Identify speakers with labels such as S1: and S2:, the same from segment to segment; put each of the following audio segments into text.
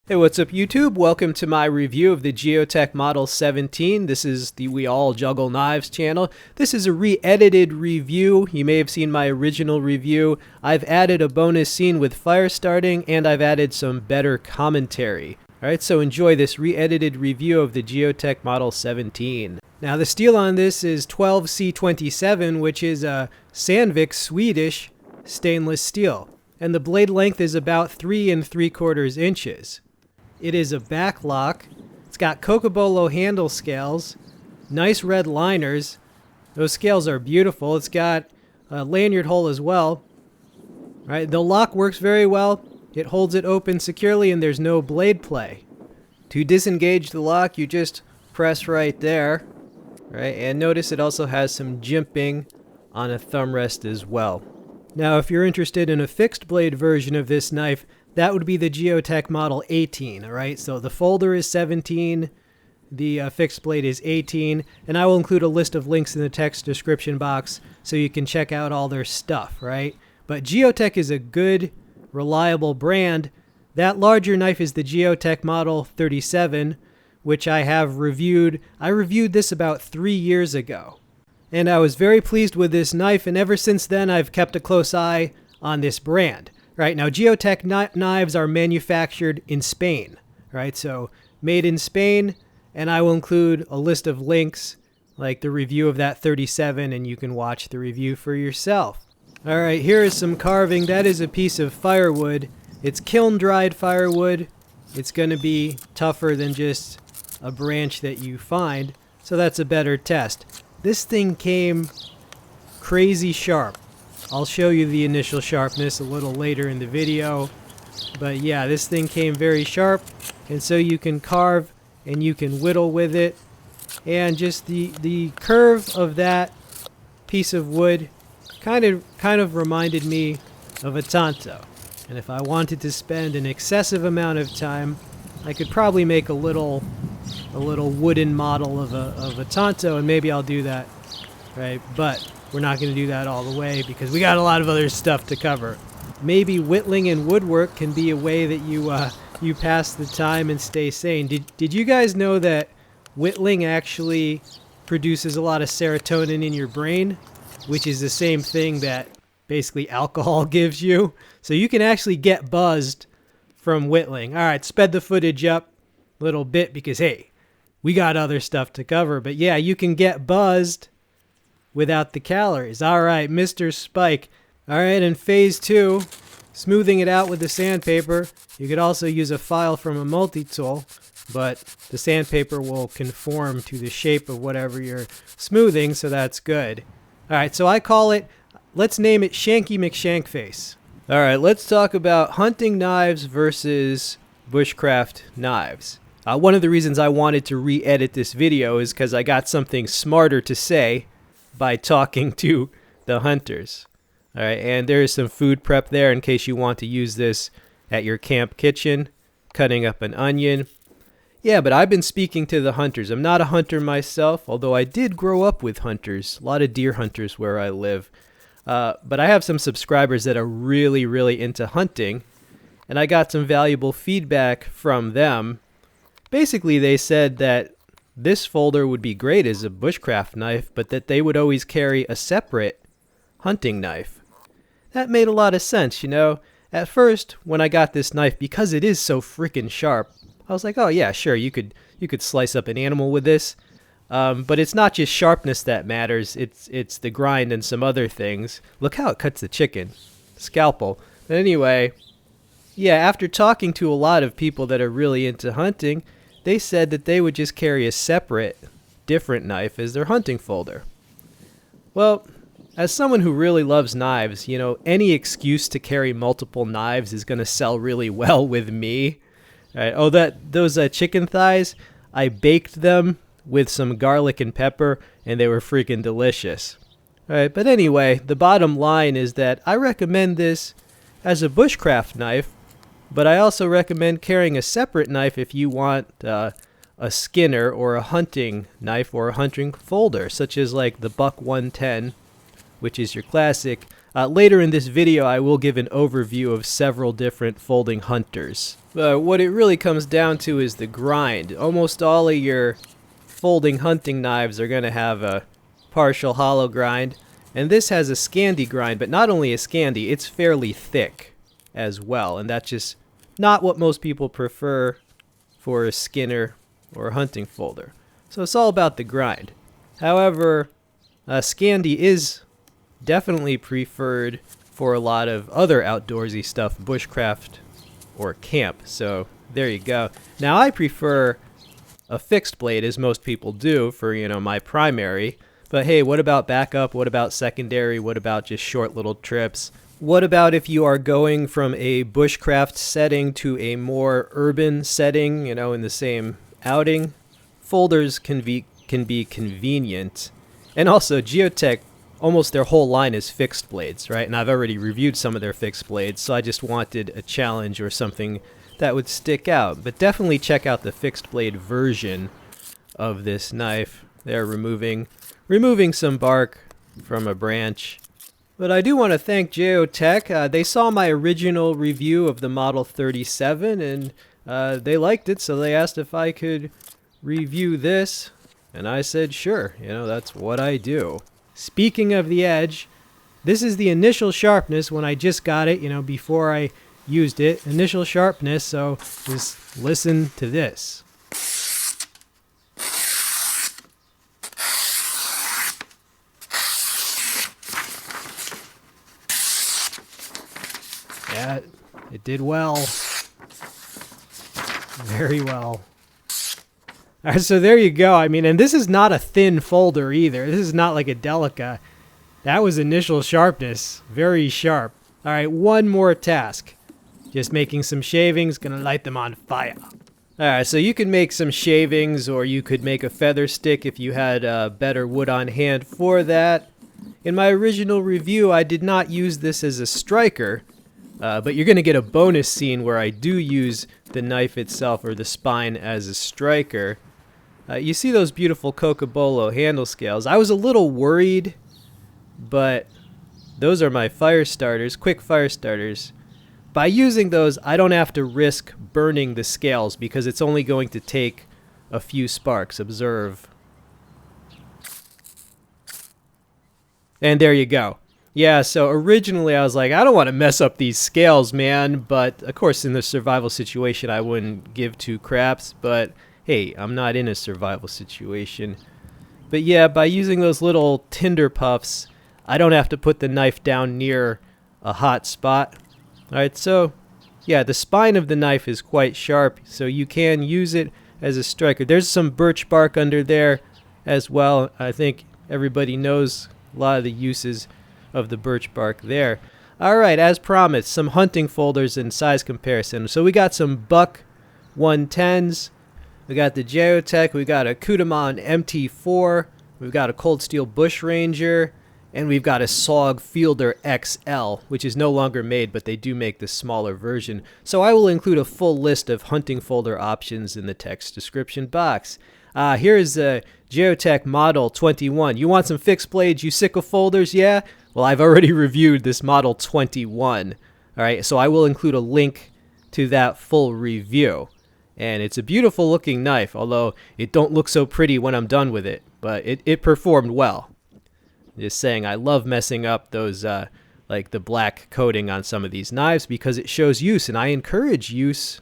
S1: Hey, what's up YouTube? Welcome to my review of the Jeo-Tec Model 17. This is the We All Juggle Knives channel. This is a re-edited review. You may have seen my original review. I've added a bonus scene with fire starting, and I've added some better commentary. Alright, so enjoy this re-edited review of the Jeo-Tec Model 17. Now the steel on this is 12C27, which is a Sandvik Swedish stainless steel. And the blade length is about 3 3/4 inches. It is a back lock. It's got Cocobolo handle scales, nice red liners. Those scales are beautiful. It's got a lanyard hole as well. Right, the lock works very well. It holds it open securely and there's no blade play. To disengage the lock, you just press right there. Right, and notice it also has some jimping on a thumb rest as well. Now, if you're interested in a fixed blade version of this knife, that would be the Jeo-Tec Model 18, alright? So the folder is 17, the fixed blade is 18, and I will include a list of links in the text description box so you can check out all their stuff, right? But Jeo-Tec is a good, reliable brand. That larger knife is the Jeo-Tec Model 37, which I have reviewed. I reviewed this about 3 years ago. And I was very pleased with this knife, and ever since then I've kept a close eye on this brand. Right, now Jeo-Tec knives are manufactured in Spain, right? So made in Spain, and I will include a list of links like the review of that 37, and you can watch the review for yourself. All right, here is some carving. That is a piece of firewood. It's kiln dried firewood. It's going to be tougher than just a branch that you find, so that's a better test. This thing came crazy sharp. I'll show you the initial sharpness a little later in the video. But yeah, this thing came very sharp, and so you can carve and you can whittle with it. And just the curve of that piece of wood kind of reminded me of a tanto. And if I wanted to spend an excessive amount of time, I could probably make a little wooden model of a tanto, and maybe I'll do that, right? But we're not going to do that all the way because we got a lot of other stuff to cover. Maybe whittling and woodwork can be a way that you pass the time and stay sane. Did you guys know that whittling actually produces a lot of serotonin in your brain, which is the same thing that basically alcohol gives you? So you can actually get buzzed from whittling. All right, sped the footage up a little bit because, hey, we got other stuff to cover. But yeah, you can get buzzed without the calories. All right, Mr. Spike. All right, in phase 2, smoothing it out with the sandpaper. You could also use a file from a multi-tool, but the sandpaper will conform to the shape of whatever you're smoothing, so that's good. All right, so I call it, let's name it Shanky McShankface. All right, let's talk about hunting knives versus bushcraft knives. One of the reasons I wanted to re-edit this video is because I got something smarter to say by talking to the hunters. All right, and there is some food prep there in case you want to use this at your camp kitchen, cutting up an onion. Yeah, but I've been speaking to the hunters. I'm not a hunter myself, although I did grow up with hunters, a lot of deer hunters where I live. But I have some subscribers that are really, really into hunting, and I got some valuable feedback from them. Basically, they said that this folder would be great as a bushcraft knife, but that they would always carry a separate hunting knife. That made a lot of sense, you know. At first, when I got this knife, because it is so freaking sharp, I was like, oh yeah, sure, you could slice up an animal with this. But it's not just sharpness that matters, it's the grind and some other things. Look how it cuts the chicken. Scalpel. But anyway, yeah, after talking to a lot of people that are really into hunting, they said that they would just carry a separate, different knife as their hunting folder. Well, as someone who really loves knives, you know, any excuse to carry multiple knives is going to sell really well with me. All right. Oh, those chicken thighs, I baked them with some garlic and pepper, and they were freaking delicious. All right, but anyway, the bottom line is that I recommend this as a bushcraft knife, but I also recommend carrying a separate knife if you want a skinner or a hunting knife or a hunting folder, such as like the Buck 110, which is your classic. Later in this video, I will give an overview of several different folding hunters. But what it really comes down to is the grind. Almost all of your folding hunting knives are going to have a partial hollow grind. And this has a Scandi grind, but not only a Scandi, it's fairly thick as well. And that's just not what most people prefer for a Skinner or a hunting folder. So it's all about the grind. However, Scandi is definitely preferred for a lot of other outdoorsy stuff, bushcraft or camp. So there you go. Now I prefer a fixed blade, as most people do, for, you know, my primary. But hey, what about backup? What about secondary? What about just short little trips? What about if you are going from a bushcraft setting to a more urban setting, you know, in the same outing? Folders can be convenient. And also, Jeo-Tec, almost their whole line is fixed blades, right? And I've already reviewed some of their fixed blades, so I just wanted a challenge or something that would stick out. But definitely check out the fixed blade version of this knife. They're removing some bark from a branch. But I do want to thank Jeo-Tec. They saw my original review of the Model 37 and they liked it, so they asked if I could review this. And I said, sure, you know, that's what I do. Speaking of the edge, this is the initial sharpness when I just got it, you know, before I used it. Initial sharpness, so just listen to this. Yeah, it did well. Very well. All right, so there you go. I mean, and this is not a thin folder either. This is not like a Delica. That was initial sharpness. Very sharp. All right, one more task. Just making some shavings. Gonna light them on fire. All right, so you could make some shavings, or you could make a feather stick if you had better wood on hand for that. In my original review, I did not use this as a striker, but you're gonna get a bonus scene where I do use the knife itself or the spine as a striker. You see those beautiful Cocobolo handle scales. I was a little worried, but those are my fire starters, quick fire starters. By using those, I don't have to risk burning the scales because it's only going to take a few sparks. Observe. And there you go. Yeah, so originally I was like, I don't want to mess up these scales, man. But, of course, in the survival situation, I wouldn't give two craps. But, hey, I'm not in a survival situation. But, yeah, by using those little tinder puffs, I don't have to put the knife down near a hot spot. All right, so, yeah, the spine of the knife is quite sharp, so you can use it as a striker. There's some birch bark under there as well. I think everybody knows a lot of the uses of the birch bark there. All right, as promised, some hunting folders and size comparison. So we got some Buck 110s. We got the Jeo-Tec. We got a Kutamon MT4. We've got a Cold Steel Bushranger. And we've got a SOG Fielder XL, which is no longer made, but they do make the smaller version. So I will include a full list of hunting folder options in the text description box. Here is the Jeo-Tec Model 21. You want some fixed blades, you sick of folders, yeah? Well, I've already reviewed this Model 21. All right, so I will include a link to that full review. And it's a beautiful looking knife, although it don't look so pretty when I'm done with it. But it performed well. Just saying, I love messing up those, like the black coating on some of these knives because it shows use, and I encourage use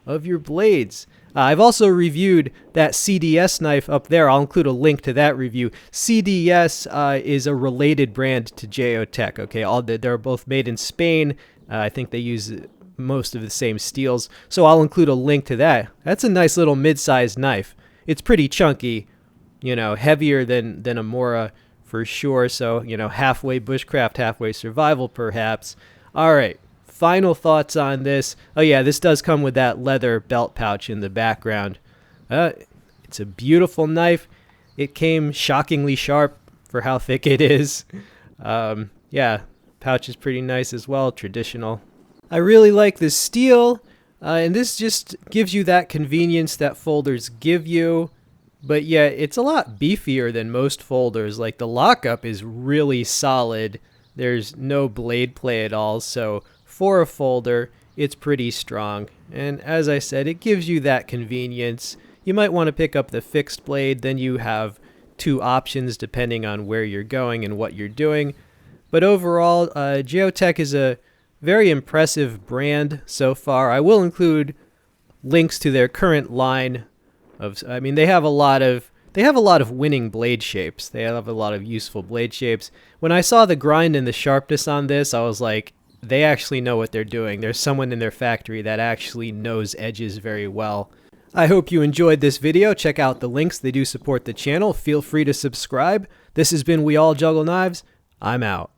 S1: of your blades. I've also reviewed that CDS knife up there. I'll include a link to that review. CDS is a related brand to Jeo-Tec. Okay, they're both made in Spain. I think they use most of the same steels, so I'll include a link to that. That's a nice little mid-sized knife. It's pretty chunky, you know, heavier than a Mora for sure. So, you know, halfway bushcraft, halfway survival, perhaps. All right. Final thoughts on this. Oh, yeah, this does come with that leather belt pouch in the background. It's a beautiful knife. It came shockingly sharp for how thick it is. Yeah, pouch is pretty nice as well. Traditional. I really like the steel. And this just gives you that convenience that folders give you. But yeah, it's a lot beefier than most folders. Like the lockup is really solid. There's no blade play at all. So for a folder, it's pretty strong. And as I said, it gives you that convenience. You might want to pick up the fixed blade, then you have two options depending on where you're going and what you're doing. But overall, Jeo-Tec is a very impressive brand so far. I will include links to their current line of, I mean, they have a lot of winning blade shapes. They have a lot of useful blade shapes. When I saw the grind and the sharpness on this, I was like, they actually know what they're doing. There's someone in their factory that actually knows edges very well. I hope you enjoyed this video. Check out the links. They do support the channel. Feel free to subscribe. This has been We All Juggle Knives. I'm out.